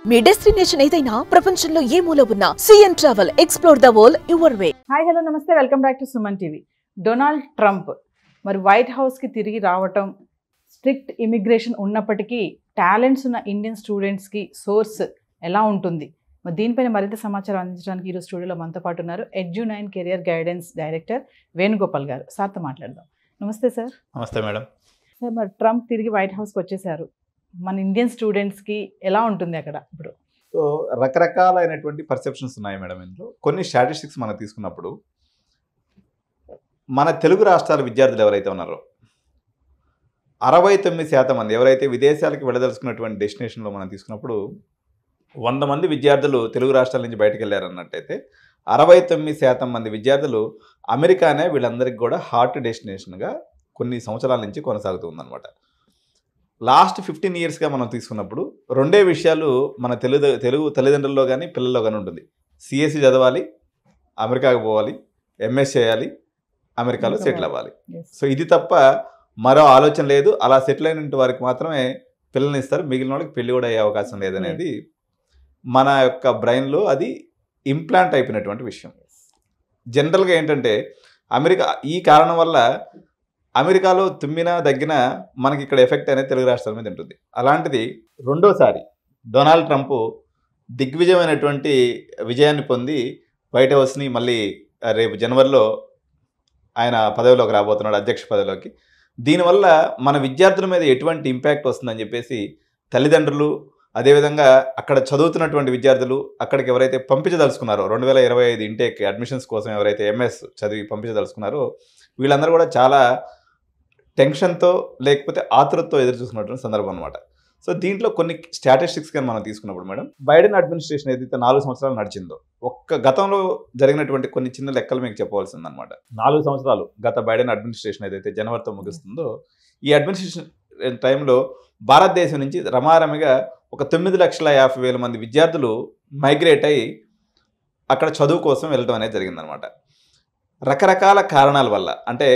మీ destination ఏదైనా ప్రపంచంలో ఏ మూల ఉన్నా CN travel explore the world your way. Hi hello నమస్తే, welcome back to Suman TV. Donald Trump మరి వైట్ హౌస్కి తిరిగి రావటం, స్ట్రిక్ట్ ఇమిగ్రేషన్ ఉన్నప్పటికీ టాలెంట్స్ ఉన్న ఇండియన్ స్టూడెంట్స్కి సోర్స్ ఎలా ఉంటుంది, మరి దీనిపైన మరింత సమాచారం అందించడానికి ఈరోజు స్టూడియోలో మనతో పాటు ఉన్నారు Edu9 career guidance director Venugopal గారు. సార్తో మాట్లాడదాం. నమస్తే సార్. నమస్తే మేడం. సార్, మరి ట్రంప్ తిరిగి వైట్ హౌస్కి వచ్చేసారు, మన ఇండియన్ స్టూడెంట్స్కి ఎలా ఉంటుంది అక్కడ ఇప్పుడు? సో రకరకాలైనటువంటి పర్సెప్షన్స్ ఉన్నాయి మేడం. ఇందులో కొన్ని స్టాటిస్టిక్స్ మనం తీసుకున్నప్పుడు మన తెలుగు రాష్ట్రాల విద్యార్థులు ఎవరైతే ఉన్నారో 69% మంది ఎవరైతే విదేశాలకు వెళ్ళదలుచుకున్నటువంటి డెస్టినేషన్లో మనం తీసుకున్నప్పుడు 100 మంది విద్యార్థులు తెలుగు రాష్ట్రాల నుంచి బయటకు వెళ్ళారన్నట్టయితే 69% మంది విద్యార్థులు అమెరికానే వీళ్ళందరికీ కూడా హాట్ డెస్టినేషన్గా కొన్ని సంవత్సరాల నుంచి కొనసాగుతుందన్నమాట. లాస్ట్ 15 ఇయర్స్గా మనం తీసుకున్నప్పుడు రెండే విషయాలు మన తెలుగు తల్లిదండ్రుల్లో కానీ పిల్లల్లో కానీ ఉంటుంది. సిఎస్సి చదవాలి, అమెరికాకు పోవాలి, ఎంఎస్ చేయాలి, అమెరికాలో సెటిల్ అవ్వాలి. సో ఇది తప్ప మరో ఆలోచన లేదు. అలా సెటిల్ అయిన వారికి మాత్రమే పిల్లల్ని ఇస్తారు, మిగిలిన వాళ్ళకి పెళ్లి కూడా అయ్యే అవకాశం లేదనేది మన యొక్క బ్రెయిన్లో అది ఇంప్లాంట్ అయిపోయినటువంటి విషయం. జనరల్గా ఏంటంటే అమెరికా ఈ కారణం వల్ల అమెరికాలో తుమ్మినా దగ్గిన మనకి ఇక్కడ ఎఫెక్ట్ అనేది తెలుగు రాష్ట్రాల మీద ఉంటుంది. అలాంటిది రెండోసారి డొనాల్డ్ ట్రంప్ దిగ్విజయమైనటువంటి విజయాన్ని పొంది వైట్ హౌస్ని మళ్ళీ రేపు జనవరిలో ఆయన పదవిలోకి రాబోతున్నాడు, అధ్యక్ష పదవిలోకి. దీనివల్ల మన విద్యార్థుల మీద ఎటువంటి ఇంపాక్ట్ వస్తుందని చెప్పేసి తల్లిదండ్రులు, అదేవిధంగా అక్కడ చదువుతున్నటువంటి విద్యార్థులు, అక్కడికి ఎవరైతే పంపించదలుచుకున్నారో 2025 ఇంటేక్ అడ్మిషన్స్ కోసం ఎవరైతే ఎంఎస్ చదివి పంపించదలుచుకున్నారో వీళ్ళందరూ కూడా చాలా టెన్షన్తో లేకపోతే ఆతృతతో ఎదురు చూస్తున్నటువంటి సందర్భం అనమాట. సో దీంట్లో కొన్ని స్టాటిస్టిక్స్ కానీ మనం తీసుకున్నప్పుడు మేడం, బైడెన్ అడ్మినిస్ట్రేషన్ ఏదైతే 4 సంవత్సరాలు నడిచిందో గతంలో జరిగినటువంటి కొన్ని చిన్న లెక్కలు మీకు చెప్పవలసిందనమాట. 4 సంవత్సరాలు గత బైడెన్ అడ్మినిస్ట్రేషన్ ఏదైతే జనవరితో ముగుస్తుందో ఈ అడ్మినిస్ట్రేషన్ టైంలో భారతదేశం నుంచి రమారమిగా ఒక 9,50,000 మంది విద్యార్థులు మైగ్రేట్ అయ్యి అక్కడ చదువు కోసం వెళ్ళడం అనేది జరిగిందనమాట. రకరకాల కారణాల వల్ల, అంటే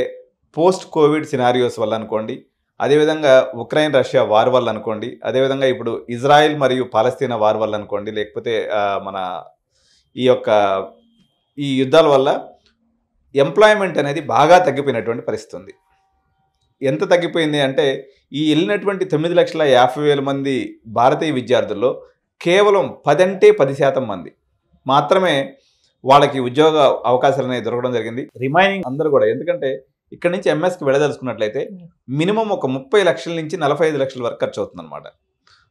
పోస్ట్ కోవిడ్ సినారియోస్ వల్ల అనుకోండి, అదేవిధంగా ఉక్రెయిన్ రష్యా వార్ వల్ల అనుకోండి, అదేవిధంగా ఇప్పుడు ఇజ్రాయిల్ మరియు పాలస్తీనా వార్ వల్ల అనుకోండి, లేకపోతే మన ఈ యుద్ధాల వల్ల ఎంప్లాయ్మెంట్ అనేది బాగా తగ్గిపోయినటువంటి పరిస్థితి ఉంది. ఎంత తగ్గిపోయింది అంటే ఈ వెళ్ళినటువంటి 9,50,000 మంది భారతీయ విద్యార్థుల్లో కేవలం 10% మంది మాత్రమే వాళ్ళకి ఉద్యోగ అవకాశాలు అనేవి దొరకడం జరిగింది. రిమైనింగ్ అందరూ కూడా, ఎందుకంటే ఇక్కడ నుంచి ఎంఎస్కి వెళ్ళదలుచుకున్నట్లయితే మినిమం ఒక 30 లక్షల నుంచి 45 లక్షల వరకు ఖర్చు అవుతుందన్నమాట.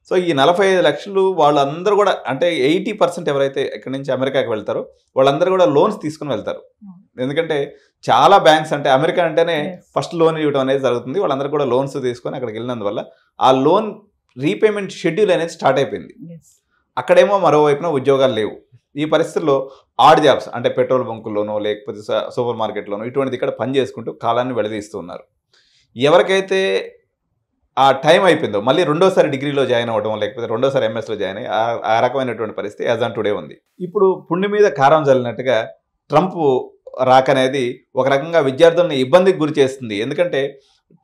సో ఈ 45 లక్షలు వాళ్ళందరూ కూడా, అంటే 80% ఎవరైతే ఇక్కడ నుంచి అమెరికాకి వెళ్తారో వాళ్ళందరూ కూడా లోన్స్ తీసుకుని వెళ్తారు. ఎందుకంటే చాలా బ్యాంక్స్, అంటే అమెరికా అంటేనే ఫస్ట్ లోన్ ఇవ్వడం అనేది జరుగుతుంది. వాళ్ళందరూ కూడా లోన్స్ తీసుకొని అక్కడికి వెళ్ళినందువల్ల ఆ లోన్ రీపేమెంట్ షెడ్యూల్ అనేది స్టార్ట్ అయిపోయింది. అక్కడేమో మరోవైపున ఉద్యోగాలు లేవు. ఈ పరిస్థితుల్లో ఆడ్ జాబ్స్, అంటే పెట్రోల్ బంకుల్లోనో లేకపోతే సూపర్ మార్కెట్లోనో ఇటువంటిది ఇక్కడ పని చేసుకుంటూ కాలాన్ని వెళదీస్తూ ఉన్నారు. ఎవరికైతే ఆ టైం అయిపోయిందో మళ్ళీ రెండోసారి డిగ్రీలో జాయిన్ అవ్వడం, లేకపోతే రెండోసారి ఎంఎస్లో జాయిన్ అయ్యి ఆ రకమైనటువంటి పరిస్థితి యాజ్ ఆన్ టుడే ఉంది. ఇప్పుడు పుండి మీద కారం చల్లినట్టుగా ట్రంప్ రాకనేది ఒక రకంగా విద్యార్థులను ఇబ్బందికి గురి చేస్తుంది. ఎందుకంటే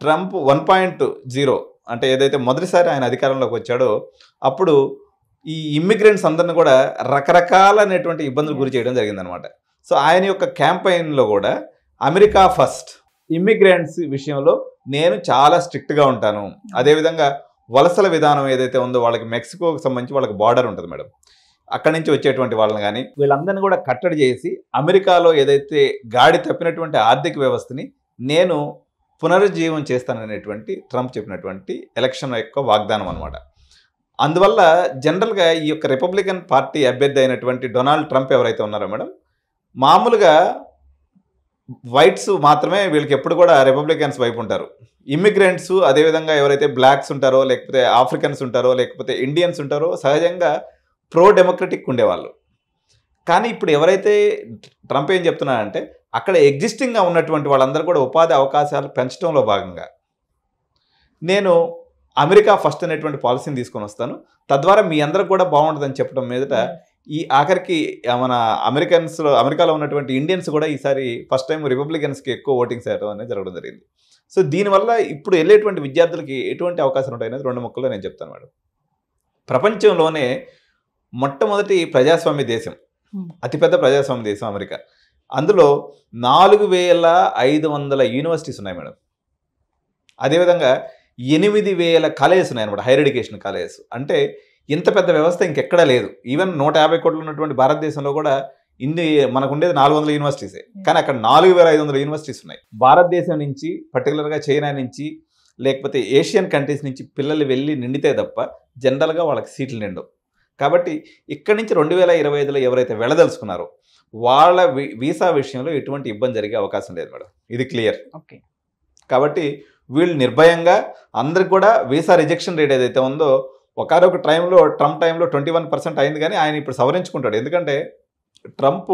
ట్రంప్ 1.0, అంటే ఏదైతే మొదటిసారి ఆయన అధికారంలోకి వచ్చాడో అప్పుడు ఈ ఇమ్మిగ్రెంట్స్ అందరిని కూడా రకరకాలైనటువంటి ఇబ్బందులు గురి చేయడం జరిగిందనమాట. సో ఆయన యొక్క క్యాంపెయిన్లో కూడా అమెరికా ఫస్ట్, ఇమ్మిగ్రెంట్స్ విషయంలో నేను చాలా స్ట్రిక్ట్గా ఉంటాను, అదేవిధంగా వలసల విధానం ఏదైతే ఉందో వాళ్ళకి మెక్సికోకి సంబంధించి వాళ్ళకి బార్డర్ ఉంటుంది మేడం, అక్కడి నుంచి వచ్చేటువంటి వాళ్ళని కానీ వీళ్ళందరినీ కూడా కట్టడి చేసి అమెరికాలో ఏదైతే గాడి తప్పినటువంటి ఆర్థిక వ్యవస్థని నేను పునరుజ్జీవం చేస్తాననేటువంటి ట్రంప్ చెప్పినటువంటి ఎలక్షన్ యొక్క వాగ్దానం అనమాట. అందువల్ల జనరల్గా ఈ యొక్క రిపబ్లికన్ పార్టీ అభ్యర్థి అయినటువంటి డొనాల్డ్ ట్రంప్ ఎవరైతే ఉన్నారో మేడం, మామూలుగా వైట్స్ మాత్రమే వీళ్ళకి ఎప్పుడు కూడా రిపబ్లికన్స్ వైపు ఉంటారు. ఇమ్మిగ్రెంట్స్, అదేవిధంగా ఎవరైతే బ్లాక్స్ ఉంటారో లేకపోతే ఆఫ్రికన్స్ ఉంటారో లేకపోతే ఇండియన్స్ ఉంటారో సహజంగా ప్రో డెమోక్రటిక్ ఉండేవాళ్ళు. కానీ ఇప్పుడు ఎవరైతే ట్రంప్ ఏం చెప్తున్నారంటే అక్కడ ఎగ్జిస్టింగ్గా ఉన్నటువంటి వాళ్ళందరూ కూడా ఉపాధి అవకాశాలు పెంచడంలో భాగంగా నేను అమెరికా ఫస్ట్ అనేటువంటి పాలసీని తీసుకొని వస్తాను, తద్వారా మీ అందరికి కూడా బాగుంటుందని చెప్పడం మీదట ఈ ఆఖరికి మన అమెరికాలో ఉన్నటువంటి ఇండియన్స్ కూడా ఈసారి ఫస్ట్ టైం రిపబ్లికన్స్కి ఎక్కువ ఓటింగ్ చేయడం అనేది జరగడం జరిగింది. సో దీనివల్ల ఇప్పుడు వెళ్ళేటువంటి విద్యార్థులకి ఎటువంటి అవకాశాలు ఉంటాయనేది రెండు ముక్కల్లో నేను చెప్తాను మేడం. ప్రపంచంలోనే మొట్టమొదటి ప్రజాస్వామ్య దేశం, అతిపెద్ద ప్రజాస్వామ్య దేశం అమెరికా. అందులో 4500 యూనివర్సిటీస్ ఉన్నాయి మేడం. అదేవిధంగా 8000 కాలేజెస్ ఉన్నాయి అనమాట, హైయర్ ఎడ్యుకేషన్ కాలేజెస్. అంటే ఇంత పెద్ద వ్యవస్థ ఇంకెక్కడా లేదు. ఈవెన్ 150 కోట్లు ఉన్నటువంటి భారతదేశంలో కూడా మనకు ఉండేది 400 యూనివర్సిటీసే, కానీ అక్కడ 4500 యూనివర్సిటీస్ ఉన్నాయి. భారతదేశం నుంచి, పర్టికులర్గా చైనా నుంచి, లేకపోతే ఏషియన్ కంట్రీస్ నుంచి పిల్లలు వెళ్ళి నిండితే తప్ప జనరల్గా వాళ్ళకి సీట్లు నిండవు. కాబట్టి ఇక్కడి నుంచి 2025లో ఎవరైతే వెళ్ళదలుచుకున్నారో వాళ్ళ వీసా విషయంలో ఎటువంటి ఇబ్బంది జరిగే అవకాశం లేదు మేడం, ఇది క్లియర్. ఓకే. కాబట్టి వీళ్ళు నిర్భయంగా, అందరికి కూడా వీసా రిజెక్షన్ రేట్ ఏదైతే ఉందో ఒకనొక టైంలో, ట్రంప్ టైంలో 21% అయింది, కానీ ఆయన ఇప్పుడు సవరించుకుంటాడు. ఎందుకంటే ట్రంప్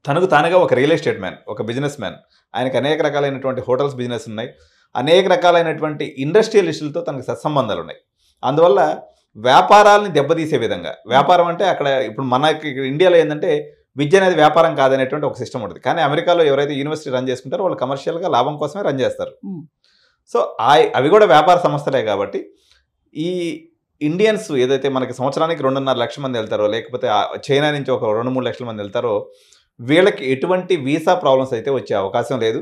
తనకు తానుగా ఒక రియల్ ఎస్టేట్ మ్యాన్, ఒక బిజినెస్ మ్యాన్. ఆయనకు అనేక రకాలైనటువంటి హోటల్స్ బిజినెస్ ఉన్నాయి, అనేక రకాలైనటువంటి ఇండస్ట్రియలిస్టులతో తనకు సత్సంబంధాలు ఉన్నాయి. అందువల్ల వ్యాపారాలని దెబ్బతీసే విధంగా, వ్యాపారం అంటే అక్కడ ఇప్పుడు మనకి ఇండియాలో ఏంటంటే విద్య అనేది వ్యాపారం కాదనేటువంటి ఒక సిస్టమ్ ఉంటుంది. కానీ అమెరికాలో ఎవరైతే యూనివర్సిటీ రన్ చేసుకుంటారో వాళ్ళు కమర్షియల్గా లాభం కోసమే రన్ చేస్తారు. సో అవి కూడా వ్యాపార సంస్థలే. కాబట్టి ఈ ఇండియన్స్ ఏదైతే మనకి సంవత్సరానికి 2.5 లక్షల మంది వెళ్తారో, లేకపోతే చైనా నుంచి ఒక 2-3 లక్షల మంది వెళ్తారో, వీళ్ళకి ఎటువంటి వీసా ప్రాబ్లమ్స్ అయితే వచ్చే అవకాశం లేదు.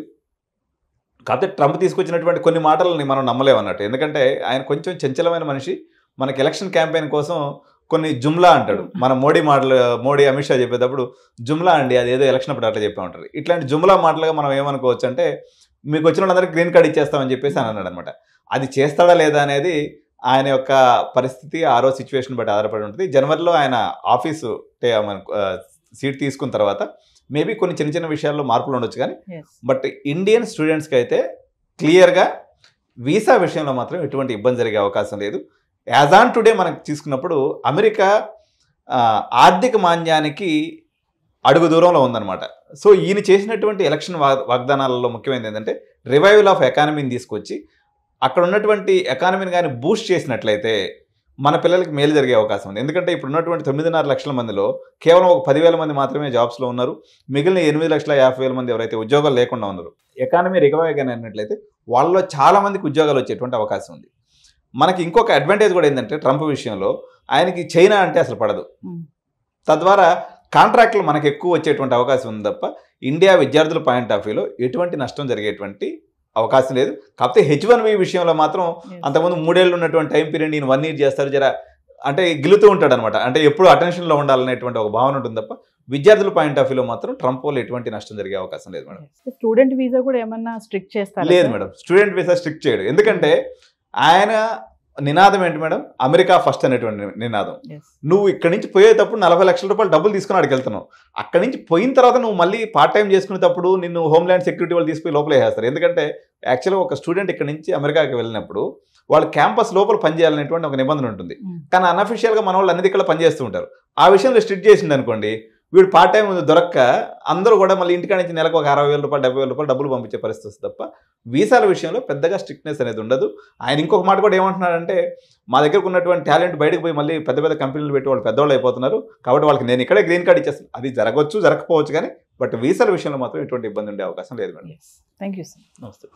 కాకపోతే ట్రంప్ తీసుకొచ్చినటువంటి కొన్ని మాటలని మనం నమ్మలేమన్నట్టు. ఎందుకంటే ఆయన కొంచెం చంచలమైన మనిషి. మనకి ఎలక్షన్ క్యాంపెయిన్ కోసం కొన్ని జుమ్లా అంటాడు. మన మోడీ అమిత్ షా చెప్పేటప్పుడు జుమ్లా అండి, అదేదో ఎలక్షన్ అప్పుడు అట్లా చెప్పే ఉంటారు. ఇట్లాంటి జుమ్లా మాటలుగా మనం ఏమనుకోవచ్చు అంటే, మీకు వచ్చిన వాళ్ళందరికీ గ్రీన్ కార్డ్ ఇచ్చేస్తామని చెప్పేసి అని అన్నాడు అనమాట. అది చేస్తాడా లేదా అనేది ఆయన యొక్క పరిస్థితి, ఆ రోజు సిచ్యువేషన్ బట్టి ఆధారపడి ఉంటుంది. జనవరిలో ఆయన ఆఫీసు సీట్ తీసుకున్న తర్వాత మేబీ కొన్ని చిన్న చిన్న విషయాల్లో మార్పులు ఉండొచ్చు, కానీ బట్ ఇండియన్ స్టూడెంట్స్కి అయితే క్లియర్గా వీసా విషయంలో మాత్రం ఎటువంటి ఇబ్బంది జరిగే అవకాశం లేదు. యాజ్ ఆన్ టుడే మనకు తీసుకున్నప్పుడు అమెరికా ఆర్థిక మాంద్యానికి అడుగు దూరంలో ఉందన్నమాట. సో ఈయన చేసినటువంటి ఎలక్షన్ వాగ్దానాలలో ముఖ్యమైనది ఏంటంటే రివైవల్ ఆఫ్ ఎకానమీని తీసుకొచ్చి అక్కడ ఉన్నటువంటి ఎకానమీని కానీ బూస్ట్ చేసినట్లయితే మన పిల్లలకి మేలు జరిగే అవకాశం ఉంది. ఎందుకంటే ఇప్పుడు ఉన్నటువంటి 9.5 లక్షల మందిలో కేవలం ఒక 10,000 మంది మాత్రమే జాబ్స్లో ఉన్నారు. మిగిలిన 8,50,000 మంది ఎవరైతే ఉద్యోగాలు లేకుండా ఉన్నారు, ఎకానమీ రికవరీ కానీ అయినట్లయితే వాళ్ళలో చాలా మందికి ఉద్యోగాలు వచ్చేటువంటి అవకాశం ఉంది. మనకి ఇంకొక అడ్వాంటేజ్ కూడా ఏంటంటే ట్రంప్ విషయంలో ఆయనకి చైనా అంటే అసలు పడదు. తద్వారా కాంట్రాక్టులు మనకు ఎక్కువ వచ్చేటువంటి అవకాశం ఉంది తప్ప ఇండియా విద్యార్థుల పాయింట్ ఆఫ్ వ్యూలో ఎటువంటి నష్టం జరిగేటువంటి అవకాశం లేదు. కాకపోతే H1B విషయంలో మాత్రం అంతకుముందు 3 ఏళ్ళు ఉన్నటువంటి టైం పీరియడ్ ఈయన 1 ఇయర్ చేస్తారు, జర అంటే గిలుతూ ఉంటాడు అనమాట. అంటే ఎప్పుడు అటెన్షన్లో ఉండాలనేటువంటి ఒక భావన ఉంటుంది తప్ప విద్యార్థుల పాయింట్ ఆఫ్ వ్యూలో మాత్రం ట్రంప్ వల్ల ఎటువంటి నష్టం జరిగే అవకాశం లేదు మేడం. స్టూడెంట్ వీసా కూడా ఏమన్నా స్ట్రిక్ట్ చేస్తారు? లేదు మేడం, స్టూడెంట్ వీసా స్ట్రిక్ట్ చేయడు. ఎందుకంటే ఆయన నినాదం ఏంటి మేడం, అమెరికా ఫస్ట్ అనేటువంటి నినాదం. నువ్వు ఇక్కడి నుంచి పోయేటప్పుడు 40 లక్షల రూపాయలు డబ్బులు తీసుకుని అక్కడికి వెళ్తున్నావు. అక్కడి నుంచి పోయిన తర్వాత నువ్వు మళ్ళీ పార్ట్ టైం చేసుకునేటప్పుడు నిన్ను హోమ్ల్యాండ్ సెక్యూరిటీ వాళ్ళు తీసుకుని లోపల వేస్తారు. ఎందుకంటే యాక్చువల్గా ఒక స్టూడెంట్ ఇక్కడ నుంచి అమెరికాకి వెళ్ళినప్పుడు వాళ్ళు క్యాంపస్ లోపల పనిచేయాలనేటువంటి ఒక నిబంధన ఉంటుంది. కానీ అన్అఫిషియల్గా మన వాళ్ళు అన్ని ఇక్కడ పనిచేస్తూ ఉంటారు. ఆ విషయంలో స్ట్రిక్ట్ చేసింది అనుకోండి, వీడు పార్ట్ టైం దొరక్క అందరూ కూడా మళ్ళీ ఇంటికాడ నుంచి నెలకు ఒక 60,000 రూపాయలు 70,000 రూపాయలు డబ్బులు పంపించే పరిస్థితి వస్తుంది తప్ప వీసాల విషయంలో పెద్దగా స్ట్రిక్ట్నెస్ అనేది ఉండదు. ఆయన ఇంకొక మాట కూడా ఏమంటున్నాడంటే, మా దగ్గరకు ఉన్నటువంటి టాలెంట్ బయటకు పోయి మళ్ళీ పెద్ద పెద్ద కంపెనీలు పెట్టి వాళ్ళు పెద్దవాళ్ళు అయిపోతున్నారు, కాబట్టి వాళ్ళకి నేను ఇక్కడే గ్రీన్ కార్డ్ ఇచ్చేస్తాను. అది జరగవచ్చు, జరగకపోవచ్చు, కానీ బట్ వీసాల విషయంలో మాత్రం ఎటువంటి ఇబ్బంది ఉండే అవకాశం లేదు మేడం. Thank you sir. నమస్తే.